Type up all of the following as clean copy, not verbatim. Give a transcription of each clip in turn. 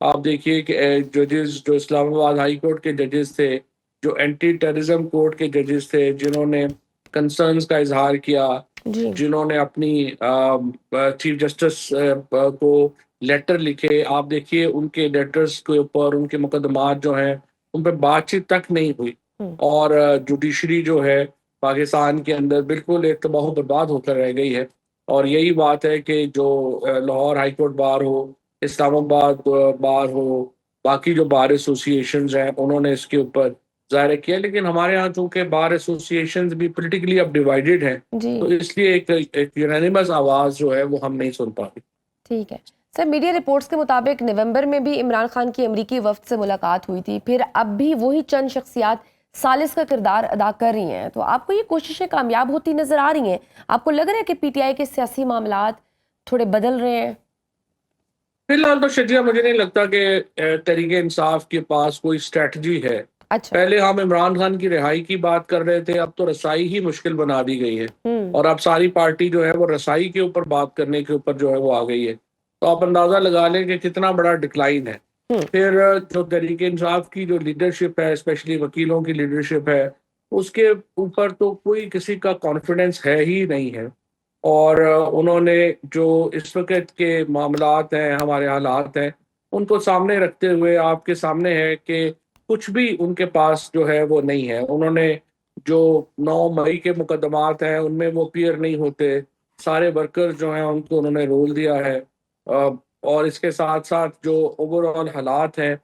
آپ دیکھیے کہ ججز جو اسلام آباد ہائی کورٹ کے ججز تھے، جو اینٹی ٹیررزم کورٹ کے ججز تھے، جنہوں نے کنسرنز کا اظہار کیا، جی جنہوں نے اپنی چیف جسٹس کو لیٹر لکھے، آپ دیکھیے ان کے لیٹرز کے اوپر ان کے مقدمات جو ہیں ان پہ بات چیت تک نہیں ہوئی، ہوں، اور جوڈیشری جو ہے پاکستان کے اندر بالکل ایک تباہ و برباد ہو کر رہ گئی ہے۔ اور یہی بات ہے کہ جو لاہور ہائی کورٹ بار ہو، اسلام آباد بار ہو، باقی جو بار ایسوسیشنز ہیں انہوں نے اس کے اوپر ظاہر کیا، لیکن ہمارے ہاں چونکہ بار ایسوسیشنز بھی پولیٹیکلی اب ڈیوائیڈڈ ہیں، جی تو اس لیے ایک یونینیمس آواز جو ہے وہ ہم نہیں سن پاتے۔ ٹھیک ہے سر، میڈیا رپورٹس کے مطابق نومبر میں بھی عمران خان کی امریکی وفد سے ملاقات ہوئی تھی، پھر اب بھی وہی چند شخصیات ثالث کا کردار ادا کر رہی ہیں، تو آپ کو یہ کوششیں کامیاب ہوتی نظر آ رہی ہیں؟ آپ کو لگ رہا ہے کہ پی ٹی آئی کے سیاسی معاملات تھوڑے بدل رہے ہیں؟ فی الحال تو شجیہ مجھے نہیں لگتا کہ تحریک انصاف کے پاس کوئی اسٹریٹجی ہے۔ اچھا، پہلے ہم عمران خان کی رہائی کی بات کر رہے تھے، اب تو رسائی ہی مشکل بنا دی گئی ہے، ہوں، اور اب ساری پارٹی جو ہے وہ رسائی کے اوپر بات کرنے کے اوپر جو ہے وہ آ گئی ہے، تو آپ اندازہ لگا لیں کہ کتنا بڑا ڈکلائن ہے۔ ہوں، پھر جو تحریک انصاف کی جو لیڈرشپ ہے، اسپیشلی وکیلوں کی لیڈرشپ ہے، اس کے اوپر تو کوئی کسی کا کانفیڈنس ہے ہی نہیں ہے، اور انہوں نے جو اس وقت کے معاملات ہیں، ہمارے حالات ہیں، ان کو سامنے رکھتے ہوئے آپ کے سامنے ہے کہ کچھ بھی ان کے پاس جو ہے وہ نہیں ہے۔ انہوں نے جو 9 مئی کے مقدمات ہیں ان میں وہ اپیئر نہیں ہوتے، سارے ورکرز جو ہیں ان کو انہوں نے رول دیا ہے، اور اس کے ساتھ ساتھ جو اوور آل حالات ہیں،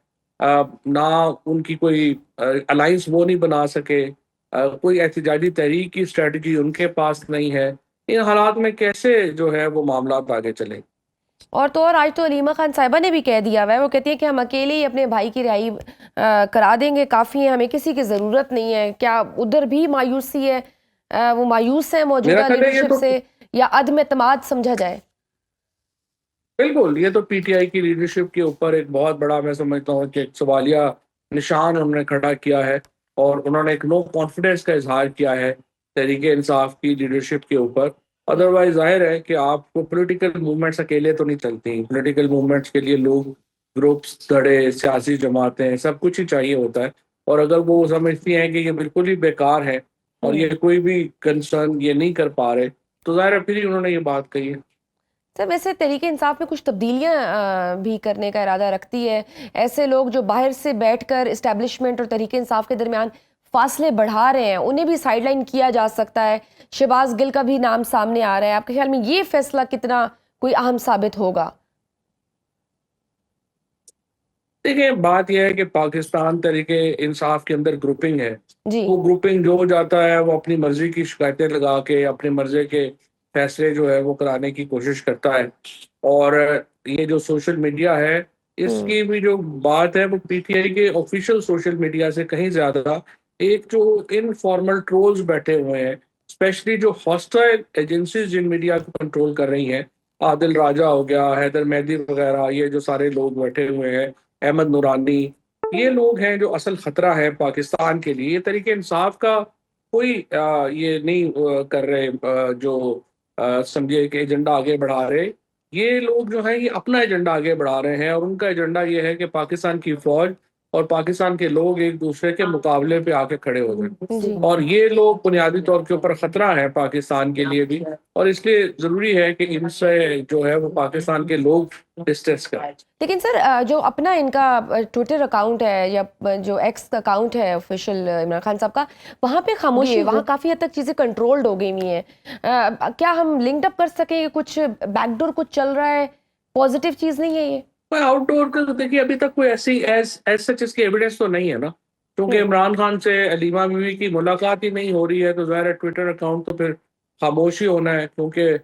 نہ ان کی کوئی الائنس وہ نہیں بنا سکے، کوئی احتجاجی تحریک کی اسٹریٹجی ان کے پاس نہیں ہے۔ ان حالات میں کیسے جو ہے وہ معاملات آگے چلیں؟ اور تو اور آج تو علیمہ خان صاحبہ نے بھی کہہ دیا ہوا ہے، وہ کہتی ہے کہ ہم اکیلے ہی اپنے بھائی کی رہائی کرا دیں گے، کافی ہے، ہمیں کسی کی ضرورت نہیں ہے۔ کیا ادھر بھی مایوسی ہے؟ وہ مایوس ہیں میرا موجودہ خیال ہے یہ لیڈرشپ تو سے، یا عدم اعتماد سمجھا جائے؟ بالکل، یہ تو پی ٹی آئی کی لیڈرشپ کے اوپر ایک بہت بڑا، میں سمجھتا ہوں کہ ایک سوالیہ نشان انہوں نے کھڑا کیا ہے، اور انہوں نے ایک نو کانفیڈنس کا اظہار کیا ہے تحریک انصاف کی لیڈرشپ کے اوپر۔ ادروائز ظاہر ہے کہ آپ کو پولیٹیکل موومنٹس اکیلے تو نہیں چلتی، پولیٹیکل موومنٹس کے لیے لوگ، گروپس، دھڑے، سیاسی جماعتیں، سب کچھ ہی چاہیے ہوتا ہے، اور اگر وہ سمجھتی ہیں کہ یہ بالکل ہی بیکار ہے اور ہوں، یہ کوئی بھی کنسرن یہ نہیں کر پا رہے، تو ظاہر ہے پھر ہی انہوں نے یہ بات کہی ہے۔ سر ویسے تحریک انصاف میں کچھ تبدیلیاں بھی کرنے کا ارادہ رکھتی ہے؟ ایسے لوگ جو باہر سے بیٹھ کر اسٹیبلشمنٹ اور تحریک انصاف کے درمیان فاصلے بڑھا رہے ہیں، انہیں بھی سائیڈ لائن کیا جا سکتا ہے؟ شہباز گل کا بھی نام سامنے آ رہا ہے، آپ کے خیال میں یہ فیصلہ کتنا کوئی اہم ثابت ہوگا؟ دیکھیں، بات یہ ہے کہ پاکستان تحریک انصاف کے اندر گروپنگ ہے، جی، وہ گروپنگ جو ہو جاتا ہے وہ اپنی مرضی کی شکایتیں لگا کے اپنی مرضی کے فیصلے جو ہے وہ کرانے کی کوشش کرتا ہے، اور یہ جو سوشل میڈیا ہے اس ہوں، کی بھی جو بات ہے وہ پی ٹی آئی کے آفیشیل سوشل میڈیا سے کہیں زیادہ ایک جو انفارمل ٹرولز بیٹھے ہوئے ہیں، اسپیشلی جو ہاسٹائل ایجنسیز جن میڈیا کو کنٹرول کر رہی ہیں، عادل راجہ ہو گیا، حیدر مہدی وغیرہ، یہ جو سارے لوگ بیٹھے ہوئے ہیں، احمد نورانی، یہ لوگ ہیں جو اصل خطرہ ہے پاکستان کے لیے۔ یہ طریقے انصاف کا کوئی یہ نہیں کر رہے، جو سمجھے کہ ایجنڈا آگے بڑھا رہے، یہ لوگ جو ہیں یہ اپنا ایجنڈا آگے بڑھا رہے ہیں، اور ان کا ایجنڈا یہ ہے کہ پاکستان کی فوج اور پاکستان کے لوگ ایک دوسرے کے مقابلے پہ آ کے کھڑے ہو جائیں، جی، اور یہ لوگ بنیادی طور کے اوپر خطرہ ہے پاکستان کے لیے بھی، اور اس لیے ضروری ہے کہ ان سے جو ہے وہ پاکستان کے لوگ ڈسٹینس کریں۔ لیکن سر جو اپنا ان کا ٹویٹر اکاؤنٹ ہے یا جو ایکس اکاؤنٹ ہے آفیشیل عمران خان صاحب کا، وہاں پہ خاموشی ہے، وہاں کافی حد تک چیزیں کنٹرولڈ ہو گئی ہوئی ہیں، کیا ہم لنکڈ اپ کر سکیں کہ کچھ بیک ڈور کچھ چل رہا ہے؟ پازیٹیو چیز نہیں ہے یہ؟ آؤٹ ڈور کا تو دیکھیے ابھی تک کوئی ایسی ایز سچ اس کی ایویڈنس تو نہیں ہے نا، کیونکہ ہوں، عمران خان سے علیمہ بیوی کی ملاقات ہی نہیں ہو رہی ہے، تو ظاہر ہے ٹویٹر اکاؤنٹ تو پھر خاموشی ہونا ہے، کیونکہ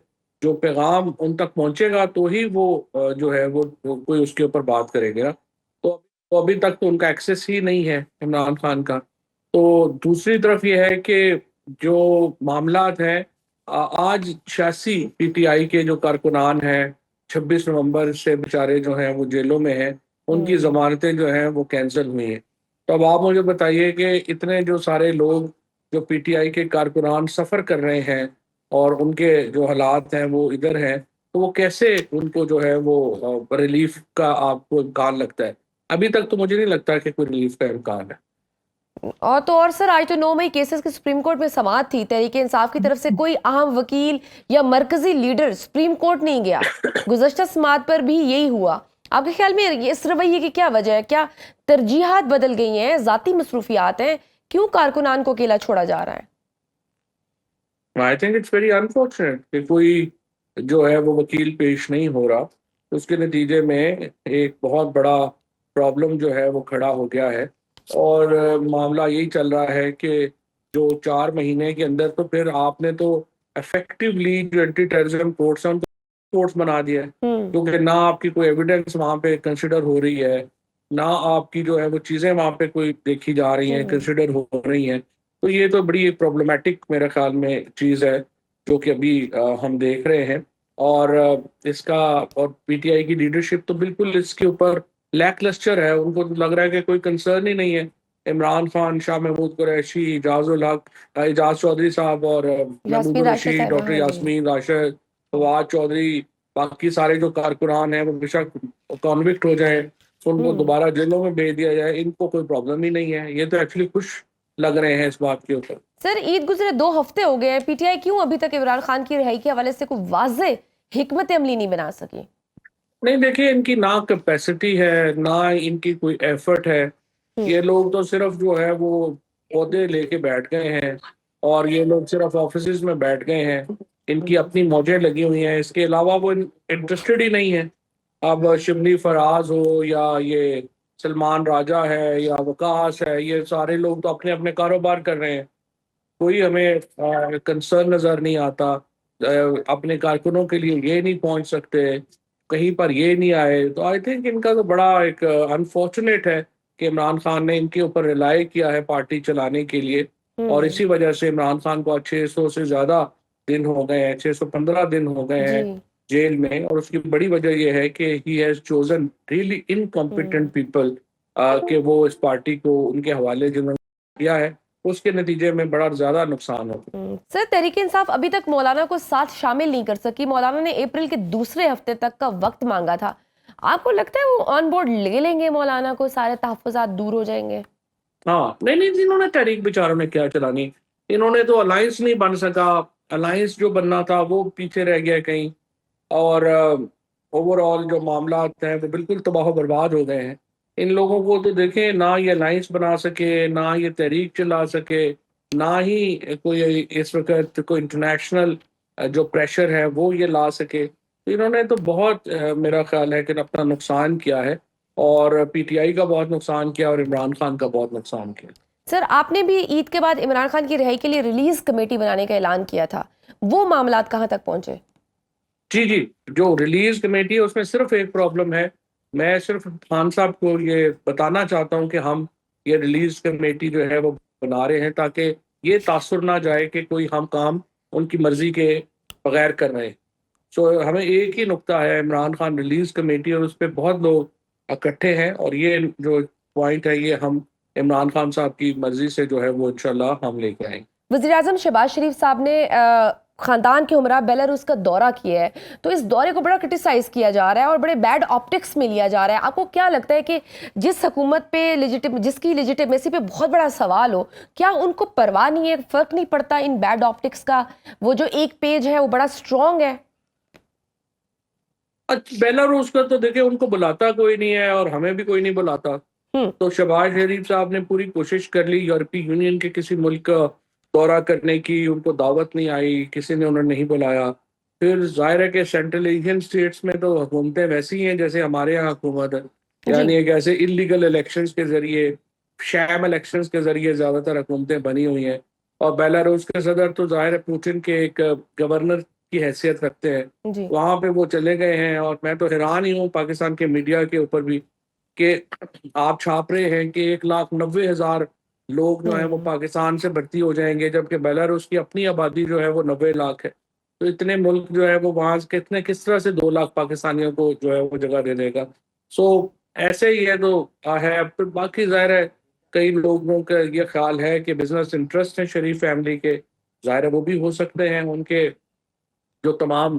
جو پیغام ان تک پہنچے گا تو ہی وہ جو ہے وہ کوئی اس کے اوپر بات کرے گا، تو ابھی تک تو ان کا ایکسیس ہی نہیں ہے عمران خان کا۔ تو دوسری طرف یہ ہے کہ جو معاملات ہیں، آج 86 پی ٹی آئی کے جو کارکنان ہیں 26 نومبر سے بیچارے جو ہیں وہ جیلوں میں ہیں، ان کی ہوں، ضمانتیں جو ہیں وہ کینسل ہوئی ہیں۔ تو اب آپ مجھے بتائیے کہ اتنے جو سارے لوگ جو پی ٹی آئی کے کارکنان سفر کر رہے ہیں اور ان کے جو حالات ہیں وہ ادھر ہیں، تو وہ کیسے ان کو جو ہے وہ ریلیف کا آپ کو امکان لگتا ہے؟ ابھی تک تو مجھے نہیں لگتا کہ کوئی ریلیف کا امکان ہے. اور تو اور سر، آج تو 9 مئی کیسز کی سپریم کورٹ میں سماعت تھی، تحریک انصاف کی طرف سے کوئی اہم وکیل یا مرکزی لیڈر سپریم کورٹ نہیں گیا. گزشتہ سماعت پر بھی یہی ہوا. آپ کے خیال میں اس رویے کی کیا وجہ ہے؟ کیا ترجیحات بدل گئی ہیں، ذاتی مصروفیات ہیں؟ کیوں کارکنان کو اکیلا چھوڑا جا رہا ہے؟ I think it's very unfortunate کہ کوئی جو ہے وہ وکیل پیش نہیں ہو رہا. اس کے نتیجے میں ایک بہت بڑا پرابلم جو ہے وہ کھڑا ہو گیا ہے. اور معاملہ یہی چل رہا ہے کہ جو 4 مہینے کے اندر تو پھر آپ نے تو افیکٹولی جو اینٹی ٹیررزم کورٹس ہیں ان کو کورٹس بنا دیا ہے، کیونکہ نہ آپ کی کوئی ایویڈنس وہاں پہ کنسیڈر ہو رہی ہے، نہ آپ کی جو ہے وہ چیزیں وہاں پہ کوئی دیکھی جا رہی ہیں، کنسیڈر ہو رہی ہیں. تو یہ تو بڑی پرابلمٹک میرے خیال میں چیز ہے جو کہ ابھی ہم دیکھ رہے ہیں. اور اس کا اور پی ٹی آئی کی لیڈرشپ تو بالکل اس کے اوپر لیک لسٹر ہے. ان کو لگ رہا ہے کہ کوئی کنسرن ہی نہیں ہے. عمران خان، شاہ محمود قریشی، اعجاز الحق، اعجاز چودھری صاحب اور محبوب یاسمین راشد الرشید، صاحبہ، ڈاکٹر ہاں جی. یاسمین راشد، فواد چودھری، باقی سارے جو کارکنان ہیں وہ بے شک کانوکٹ ہو جائیں، ان کو دوبارہ جیلوں میں بھیج دیا جائے، ان کو کوئی پرابلم ہی نہیں ہے. یہ تو ایکچولی خوش لگ رہے ہیں اس بات کے اوپر. سر، عید گزرے 2 ہفتے ہو گئے ہیں، پی ٹی آئی کیوں ابھی تک عمران خان کی رہائی کے حوالے سے کوئی واضح حکمت عملی نہیں بنا سکی؟ نہیں دیکھیے، ان کی نہ کیپیسٹی ہے، نہ ان کی کوئی ایفرٹ ہے. یہ لوگ تو صرف جو ہے وہ عہدے لے کے بیٹھ گئے ہیں، اور یہ لوگ صرف آفیسز میں بیٹھ گئے ہیں. ان کی اپنی موجیں لگی ہوئی ہیں، اس کے علاوہ وہ انٹرسٹڈ ہی نہیں ہے. اب شبلی فراز ہو یا یہ سلمان راجہ ہے یا وقاص ہے، یہ سارے لوگ تو اپنے اپنے کاروبار کر رہے ہیں. کوئی ہمیں کنسرن نظر نہیں آتا. اپنے کارکنوں کے لیے یہ نہیں پہنچ سکتے، کہیں پر یہ نہیں آئے. تو آئی تھنک ان کا تو بڑا ایک انفارچونیٹ ہے کہ عمران خان نے ان کے اوپر ریلائی کیا ہے پارٹی چلانے کے لیے. اور اسی وجہ سے عمران خان کو 600 سے زیادہ دن ہو گئے ہیں، 615 دن ہو گئے ہیں جیل میں. اور اس کی بڑی وجہ یہ ہے کہ he has chosen really incompetent people کہ وہ اس پارٹی کو ان کے حوالے جنہوں نے کیا ہے، اس کے نتیجے میں بڑا زیادہ نقصان ہوتا ہے. سر، تحریک انصاف ابھی تک مولانا کو ساتھ شامل نہیں کر سکی. مولانا نے اپریل کے دوسرے ہفتے تک کا وقت مانگا تھا. آپ کو لگتا ہے وہ آن بورڈ لے لیں گے مولانا کو، سارے تحفظات دور ہو جائیں گے؟ ہاں، نہیں، انہوں نے تحریک بیچاروں نے کیا چلانی. انہوں نے تو الائنس نہیں بن سکا. الائنس جو بننا تھا وہ پیچھے رہ گیا کہیں. اور اوور آل جو معاملات ہیں وہ بالکل تباہ و برباد ہو گئے ہیں. ان لوگوں کو تو دیکھیں، نہ یہ الائنس بنا سکے، نہ یہ تحریک چلا سکے، نہ ہی کوئی اس وقت کوئی انٹرنیشنل جو پریشر ہے وہ یہ لا سکے. انہوں نے تو بہت میرا خیال ہے کہ اپنا نقصان کیا ہے، اور پی ٹی آئی کا بہت نقصان کیا، اور عمران خان کا بہت نقصان کیا. سر، آپ نے بھی عید کے بعد عمران خان کی رہائی کے لیے ریلیز کمیٹی بنانے کا اعلان کیا تھا. وہ معاملات کہاں تک پہنچے؟ جی، جو ریلیز کمیٹی ہے اس میں صرف ایک پرابلم ہے. میں صرف خان صاحب کو یہ بتانا چاہتا ہوں کہ ہم یہ ریلیز کمیٹی جو ہے وہ بنا رہے ہیں تاکہ یہ تاثر نہ جائے کہ کوئی ہم کام ان کی مرضی کے بغیر کر رہے ہیں. سو ہمیں ایک ہی نقطہ ہے، عمران خان ریلیز کمیٹی، اور اس پہ بہت لوگ اکٹھے ہیں. اور یہ جو پوائنٹ ہے یہ ہم عمران خان صاحب کی مرضی سے جو ہے وہ انشاءاللہ ہم لے کے آئیں گے. وزیر اعظم شہباز شریف صاحب نے خاندان کے ہمراہ بیلاروس کا دورہ کیا ہے، تو اس دورے کو بڑا کرٹیسائز کیا جا رہا ہے اور بڑے بیڈ آپٹکس میں لیا جا رہا ہے. آپ کو کیا لگتا ہے کہ جس حکومت پہ جس کی لیجیٹیمیسی پہ بہت بڑا سوال ہو، کیا ان کو پرواہ نہیں ہے، فرق نہیں پڑتا ان بیڈ آپٹکس کا؟ وہ جو ایک پیج ہے وہ بڑا اسٹرانگ ہے. بیلاروس کا تو دیکھیں ان کو بلاتا کوئی نہیں ہے اور ہمیں بھی کوئی نہیں بلاتا. تو شہباز شریف صاحب نے پوری کوشش کر لی یورپی یونین کے کسی ملک کا دورہ کرنے کی، ان کو دعوت نہیں آئی، کسی نے انہیں نہیں بلایا. پھر ظاہر ہے کہ سینٹرل ایشین اسٹیٹس میں تو حکومتیں ویسی ہیں جیسے ہمارے یہاں حکومت ہے، یعنی ایک ایسے انلیگل الیکشنز کے ذریعے، شام الیکشنز کے ذریعے زیادہ تر حکومتیں بنی ہوئی ہیں. اور بیلاروس کے صدر تو ظاہر ہے پوٹن کے ایک گورنر کی حیثیت رکھتے ہیں. وہاں پہ وہ چلے گئے ہیں، اور میں تو حیران ہی ہوں پاکستان کے میڈیا کے اوپر بھی کہ آپ چھاپ رہے ہیں کہ 1,90,000 لوگ جو ہیں وہ پاکستان سے بھرتی ہو جائیں گے، جبکہ بیلاروس کی اپنی آبادی جو ہے وہ 90 لاکھ ہے. تو اتنے ملک جو ہے وہ وہاں کس طرح سے 2 لاکھ پاکستانیوں کو جو ہے وہ جگہ دے دے گا. سو ایسے ہی ہے تو ہے. پھر باقی ظاہر ہے کئی لوگوں کا یہ خیال ہے کہ بزنس انٹرسٹ ہیں شریف فیملی کے، ظاہر ہے وہ بھی ہو سکتے ہیں. ان کے جو تمام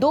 2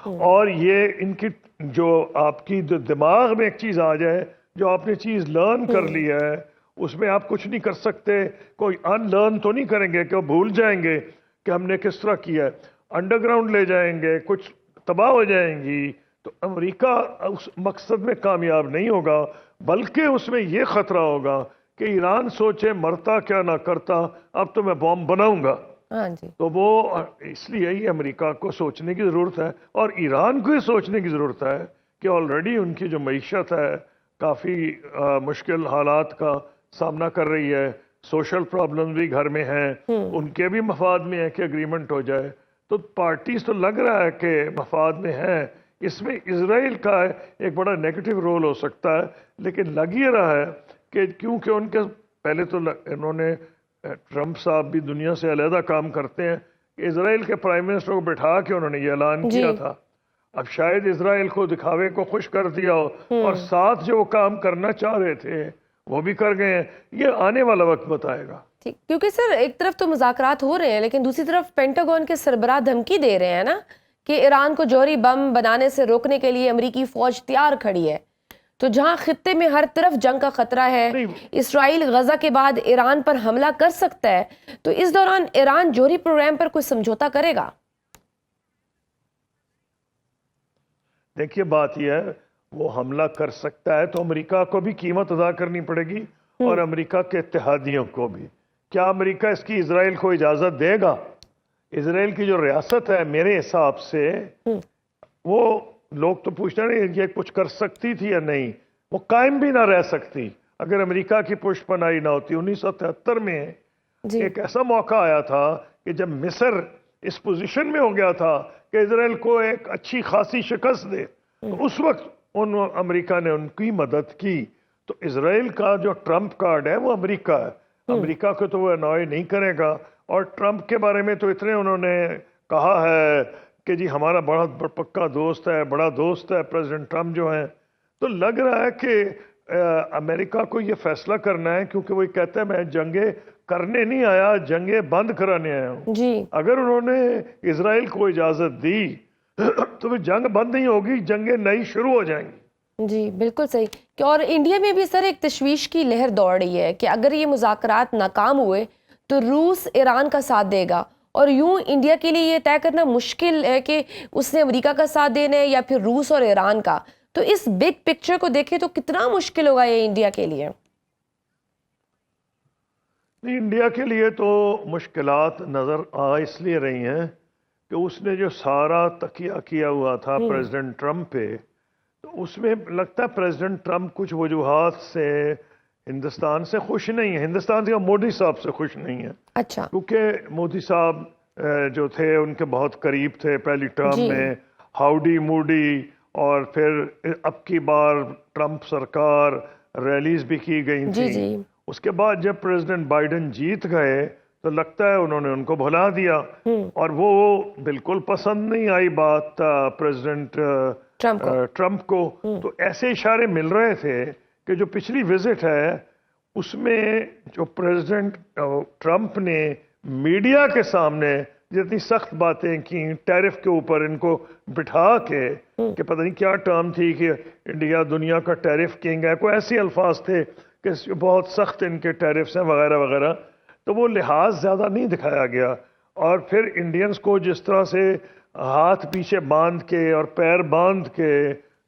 اور یہ ان کی جو آپ کی دماغ میں ایک چیز آ جائے، جو آپ نے چیز لرن کر لی ہے، اس میں آپ کچھ نہیں کر سکتے، کوئی ان لرن تو نہیں کریں گے کہ وہ بھول جائیں گے کہ ہم نے کس طرح کیا ہے، انڈر گراؤنڈ لے جائیں گے، کچھ تباہ ہو جائیں گی، تو امریکہ اس مقصد میں کامیاب نہیں ہوگا، بلکہ اس میں یہ خطرہ ہوگا کہ ایران سوچے مرتا کیا نہ کرتا، اب تو میں بم بناؤں گا۔ ہاں جی، تو وہ اس لیے ہی امریکہ کو سوچنے کی ضرورت ہے، اور ایران کو ہی سوچنے کی ضرورت ہے کہ آلریڈی ان کی جو معیشت ہے کافی مشکل حالات کا سامنا کر رہی ہے، سوشل پرابلم بھی گھر میں ہیں، ان کے بھی مفاد میں ہے کہ اگریمنٹ ہو جائے، تو پارٹیز تو لگ رہا ہے کہ مفاد میں ہیں، اس میں اسرائیل کا ایک بڑا نیگیٹو رول ہو سکتا ہے، لیکن لگ یہ رہا ہے کہ کیونکہ ان کے پہلے تو انہوں نے ٹرمپ صاحب بھی دنیا سے علیحدہ کام کرتے ہیں، اسرائیل کے پرائم منسٹر کو بٹھا کے انہوں نے یہ اعلان کیا تھا، اب شاید اسرائیل کو دکھاوے کو خوش کر دیا ہو اور ساتھ جو وہ کام کرنا چاہ رہے تھے وہ بھی کر گئے ہیں، یہ آنے والا وقت بتائے گا۔ ٹھیک، کیونکہ سر ایک طرف تو مذاکرات ہو رہے ہیں لیکن دوسری طرف پینٹاگون کے سربراہ دھمکی دے رہے ہیں نا کہ ایران کو جوہری بم بنانے سے روکنے کے لیے امریکی فوج تیار کھڑی ہے، تو جہاں خطے میں ہر طرف جنگ کا خطرہ ہے، اسرائیل غزہ کے بعد ایران پر حملہ کر سکتا ہے، تو اس دوران ایران جوہری پروگرام پر کوئی سمجھوتا کرے گا؟ دیکھیے بات یہ ہے، وہ حملہ کر سکتا ہے تو امریکہ کو بھی قیمت ادا کرنی پڑے گی اور امریکہ کے اتحادیوں کو بھی۔ کیا امریکہ اس کی اسرائیل کو اجازت دے گا؟ اسرائیل کی جو ریاست ہے میرے حساب سے وہ لوگ تو پوچھتے ہیں یہ کچھ کر سکتی تھی یا نہیں، وہ قائم بھی نہ رہ سکتی اگر امریکہ کی پشت پناہی نہ ہوتی۔ 1973 میں ایک ایسا موقع آیا تھا کہ جب مصر اس پوزیشن میں ہو گیا تھا کہ اسرائیل کو ایک اچھی خاصی شکست دے، تو اس وقت امریکہ نے ان کی مدد کی۔ تو اسرائیل کا جو ٹرمپ کارڈ ہے وہ امریکہ ہے، امریکہ کو تو وہ انوائے نہیں کرے گا، اور ٹرمپ کے بارے میں تو اتنے انہوں نے کہا ہے کہ جی ہمارا بڑا پکا دوست ہے، بڑا دوست ہے پریزیڈنٹ ٹرمپ جو ہیں، تو لگ رہا ہے کہ امریکہ کو یہ فیصلہ کرنا ہے، کیونکہ وہ کہتا ہے میں جنگیں کرنے نہیں آیا، جنگیں بند کرانے آیا ہوں۔ جی، اگر انہوں نے اسرائیل کو اجازت دی تو پھر جنگ بند نہیں ہوگی، جنگیں نئی شروع ہو جائیں گی۔ جی بالکل صحیح، کہ اور انڈیا میں بھی سر ایک تشویش کی لہر دوڑ رہی ہے کہ اگر یہ مذاکرات ناکام ہوئے تو روس ایران کا ساتھ دے گا، اور یوں انڈیا کے لیے یہ طے کرنا مشکل ہے کہ اس نے امریکہ کا ساتھ دینا ہے یا پھر روس اور ایران کا، تو اس بگ پکچر کو دیکھیں تو کتنا مشکل ہوگا یہ انڈیا کے لیے؟ انڈیا کے لیے تو مشکلات نظر آ اس لیے رہی ہیں کہ اس نے جو سارا تکیہ کیا ہوا تھا پریزیڈنٹ ٹرمپ پہ، تو اس میں لگتا ہے پریزیڈنٹ ٹرمپ کچھ وجوہات سے ہندوستان سے خوش نہیں ہے، ہندوستان سے مودی صاحب سے خوش نہیں ہے، اچھا، کیونکہ مودی صاحب جو تھے ان کے بہت قریب تھے پہلی ٹرم میں، ہاؤڈی موڈی، اور پھر اب کی بار ٹرمپ سرکار ریلیز بھی کی گئی تھی، اس کے بعد جب پریزیڈنٹ بائیڈن جیت گئے تو لگتا ہے انہوں نے ان کو بھلا دیا، اور وہ بالکل پسند نہیں آئی بات پریزیڈنٹ ٹرمپ کو، تو ایسے اشارے مل رہے تھے کہ جو پچھلی وزٹ ہے اس میں جو پریزیڈنٹ ٹرمپ نے میڈیا کے سامنے جتنی سخت باتیں کی ٹیرف کے اوپر ان کو بٹھا کے، کہ پتہ نہیں کیا ٹرم تھی کہ انڈیا دنیا کا ٹیرف کنگ ہے، کوئی ایسے الفاظ تھے کہ بہت سخت ان کے ٹیرفز ہیں وغیرہ وغیرہ، تو وہ لحاظ زیادہ نہیں دکھایا گیا، اور پھر انڈینز کو جس طرح سے ہاتھ پیچھے باندھ کے اور پیر باندھ کے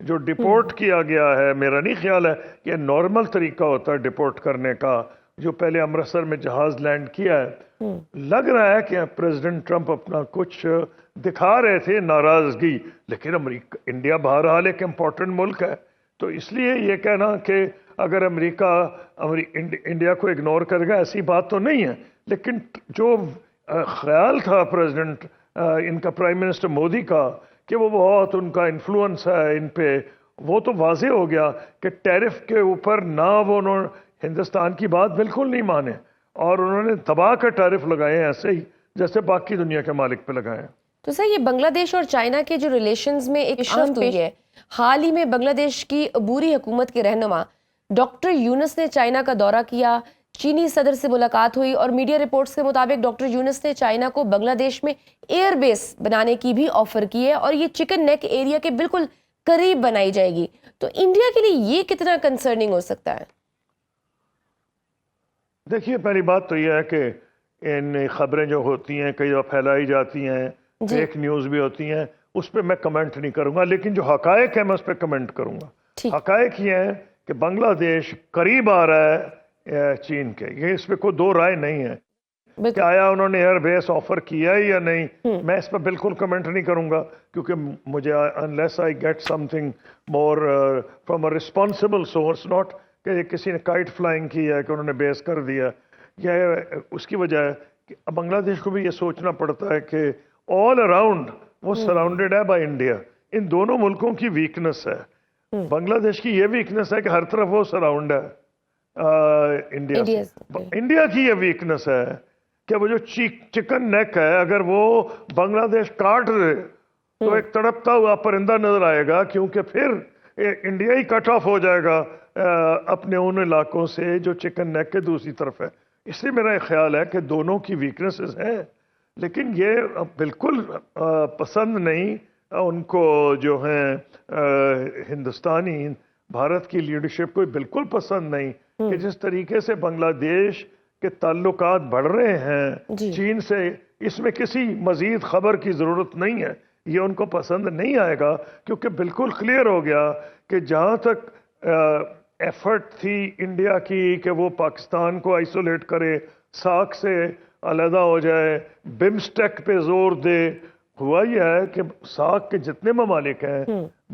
جو ڈپورٹ کیا گیا ہے، میرا نہیں خیال ہے کہ نارمل طریقہ ہوتا ہے ڈپورٹ کرنے کا، جو پہلے امرتسر میں جہاز لینڈ کیا ہے، لگ رہا ہے کہ پریزیڈنٹ ٹرمپ اپنا کچھ دکھا رہے تھے ناراضگی، لیکن انڈیا بہرحال ایک امپورٹنٹ ملک ہے، تو اس لیے یہ کہنا کہ اگر امریکہ انڈیا کو اگنور کرے گا ایسی بات تو نہیں ہے، لیکن جو خیال تھا پریزیڈنٹ ان کا پرائم منسٹر مودی کا کہ وہ بہت ان کا انفلوئنس ہے ان پہ، وہ تو واضح ہو گیا کہ ٹیرف کے اوپر نہ وہ انہوں ہندوستان کی بات بالکل نہیں مانے، اور انہوں نے دبا کر ٹیرف لگائے ہیں ایسے ہی جیسے باقی دنیا کے مالک پہ لگائے ہیں۔ تو سر یہ بنگلہ دیش اور چائنا کے جو ریلیشنز میں ایک پیشرفت ہوئی ہے، حال ہی میں بنگلہ دیش کی عبوری حکومت کے رہنما ڈاکٹر یونس نے چائنا کا دورہ کیا، چینی صدر سے ملاقات ہوئی اور میڈیا رپورٹس کے مطابق ڈاکٹر یونس نے چائنا کو بنگلہ دیش میں ایئر بیس بنانے کی بھی آفر کی ہے اور یہ چکن نیک ایریا کے بالکل قریب بنائی جائے گی. تو انڈیا کے لیے یہ کتنا کنسرننگ ہو سکتا ہے؟ دیکھیے پہلی بات تو یہ ہے کہ ان خبریں جو ہوتی ہیں کئی دفعہ پھیلائی جاتی ہیں، فیک نیوز بھی ہوتی ہیں، اس پہ میں کمنٹ نہیں کروں گا، لیکن جو حقائق ہیں میں اس پہ کمنٹ کروں گا. حقائق یہ ہیں کہ بنگلہ دیش قریب آ رہا ہے چین کے، یہ اس پہ کوئی دو رائے نہیں ہے. کہ آیا انہوں نے ایئر بیس آفر کیا ہے یا نہیں، میں اس پہ بالکل کمنٹ نہیں کروں گا، کیونکہ مجھے unless I get something more from a responsible source, not کہ کسی نے کائٹ فلائنگ کی ہے کہ انہوں نے بیس کر دیا. یہ اس کی وجہ ہے کہ بنگلہ دیش کو بھی یہ سوچنا پڑتا ہے کہ آل اراؤنڈ وہ سراؤنڈیڈ ہے بائی انڈیا. ان دونوں ملکوں کی ویکنس ہے. بنگلہ دیش کی یہ ویکنس ہے کہ ہر طرف وہ سراؤنڈ ہے انڈیا سے. انڈیا کی یہ ویکنس ہے کہ وہ جو چکن نیک ہے اگر وہ بنگلہ دیش کاٹ دے تو ایک تڑپتا ہوا پرندہ نظر آئے گا، کیونکہ پھر انڈیا ہی کٹ آف ہو جائے گا اپنے ان علاقوں سے جو چکن نیک کے دوسری طرف ہے. اس لیے میرا خیال ہے کہ دونوں کی ویکنسز ہیں، لیکن یہ بالکل پسند نہیں ان کو جو ہیں ہندوستانی بھارت کی لیڈرشپ کو بالکل پسند نہیں کہ جس طریقے سے بنگلہ دیش کے تعلقات بڑھ رہے ہیں چین سے. اس میں کسی مزید خبر کی ضرورت نہیں ہے، یہ ان کو پسند نہیں آئے گا، کیونکہ بالکل کلیئر ہو گیا کہ جہاں تک ایفرٹ تھی انڈیا کی کہ وہ پاکستان کو آئسولیٹ کرے، ساک سے علیحدہ ہو جائے، بمسٹیک پہ زور دے، ہوا یہ ہے کہ ساک کے جتنے ممالک ہیں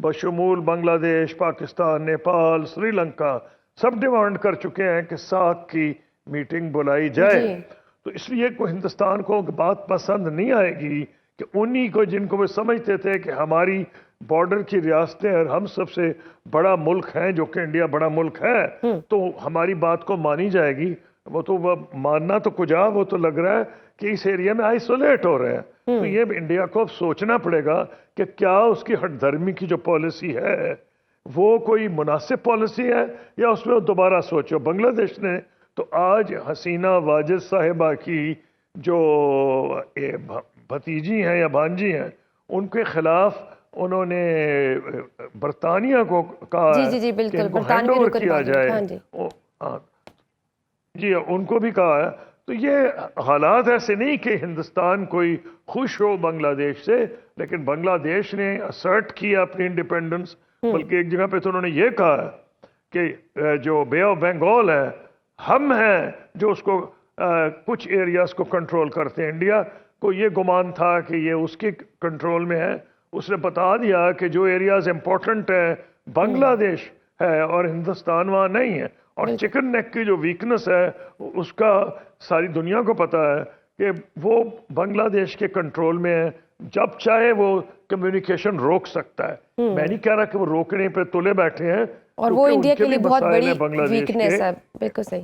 بشمول بنگلہ دیش، پاکستان، نیپال، سری لنکا، سب ڈیمانڈ کر چکے ہیں کہ ساک کی میٹنگ بلائی جائے. تو اس لیے کو ہندوستان کو بات پسند نہیں آئے گی کہ انہی کو جن کو وہ سمجھتے تھے کہ ہماری بارڈر کی ریاستیں اور ہم سب سے بڑا ملک ہیں، جو کہ انڈیا بڑا ملک ہے، تو ہماری بات کو مانی جائے گی. وہ ماننا تو کجا، وہ تو لگ رہا ہے کہ اس ایریا میں آئسولیٹ ہو رہے ہیں. تو یہ انڈیا کو اب سوچنا پڑے گا کہ کیا اس کی ہٹ دھرمی کی جو پالیسی ہے وہ کوئی مناسب پالیسی ہے یا اس میں دوبارہ سوچو. بنگلہ دیش نے تو آج حسینہ واجد صاحبہ کی جو بھتیجی ہیں یا بھانجی ہیں ان کے خلاف انہوں نے برطانیہ کو کہا جی کہ ان کو ہینڈ اوور کیا جائے. جی ان کو بھی کہا ہے. تو یہ حالات ایسے نہیں کہ ہندوستان کوئی خوش ہو بنگلہ دیش سے، لیکن بنگلہ دیش نے اسرٹ کیا اپنی انڈیپینڈنس. بلکہ ایک جگہ پہ تو انہوں نے یہ کہا ہے کہ جو بے آف بنگال ہے ہم ہیں جو اس کو کچھ ایریاز کو کنٹرول کرتے ہیں. انڈیا کو یہ گمان تھا کہ یہ اس کے کنٹرول میں ہے. اس نے بتا دیا کہ جو ایریاز امپورٹنٹ ہیں بنگلہ دیش ہے اور ہندوستان وہاں نہیں ہے. اور چکن نیک کی جو ویکنس ہے اس کا ساری دنیا کو پتا ہے کہ وہ بنگلہ دیش کے کنٹرول میں ہے. جب چاہے وہ کمیونیکیشن روک سکتا ہے. میں نہیں کہہ رہا کہ وہ روکنے پہ تلے بیٹھے ہیں، اور وہ انڈیا کے لیے بہت بڑی ویکنس ہے. بالکل صحیح.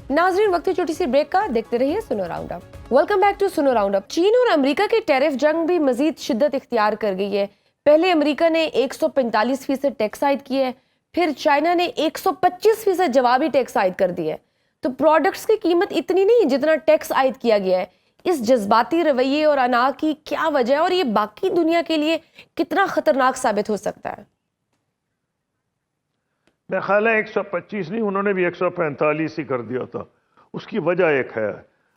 ناظرین وقت چھوٹی سی بریک کا، دیکھتے رہیے snow round up. Welcome back to snow round up. چین اور امریکہ کی ٹیرف جنگ بھی مزید شدت اختیار کر گئی ہے. پہلے امریکہ نے 145% ٹیکس عائد کی ہے، پھر چائنا نے 125% جوابی ٹیکس عائد کر دی ہے. تو پروڈکٹس کی قیمت اتنی نہیں جتنا ٹیکس عائد کیا گیا ہے. اس جذباتی رویے اور انا کی کیا وجہ ہے اور یہ باقی دنیا کے لیے کتنا خطرناک ثابت ہو سکتا ہے؟ میں خیال ہے 125 نہیں، انہوں نے بھی 145 ہی کر دیا تھا. اس کی وجہ ایک ہے،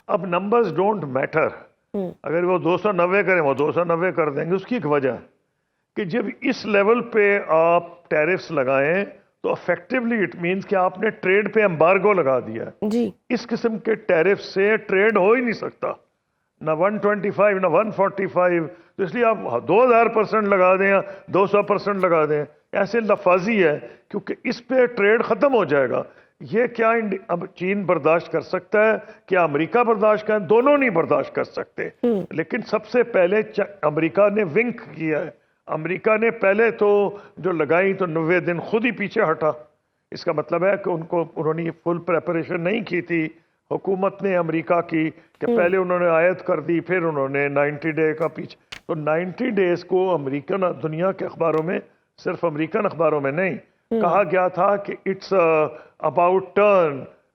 اب نمبرز ڈونٹ میٹر. اگر وہ 290 کریں وہ 290 کر دیں گے. اس کی ایک وجہ کہ جب اس لیول پہ آپ ٹیرفز لگائیں تو افیکٹولی اٹ مینز کہ آپ نے ٹریڈ پہ امبارگو لگا دیا ہے. جی اس قسم کے ٹیرف سے ٹریڈ ہو ہی نہیں سکتا، نہ 125 نہ 145. تو اس لیے آپ 2000% لگا دیں یا 200% لگا دیں، ایسے لفاظی ہے کیونکہ اس پہ ٹریڈ ختم ہو جائے گا. یہ کیا اب چین برداشت کر سکتا ہے؟ کیا امریکہ برداشت کریں؟ دونوں نہیں برداشت کر سکتے. لیکن سب سے پہلے امریکہ نے ونک کیا ہے. امریکہ نے پہلے تو جو لگائی تو 90 دن خود ہی پیچھے ہٹا. اس کا مطلب ہے کہ انہوں نے یہ فل پریپریشن نہیں کی تھی حکومت نے امریکہ کی کہ پہلے انہوں نے عائد کر دی پھر انہوں نے 90 ڈے کا پیچھے. تو 90 ڈیز کو امریکن دنیا کے اخباروں میں، صرف امریکن اخباروں میں نہیں، کہا گیا تھا کہ اٹس اباؤٹ ٹرن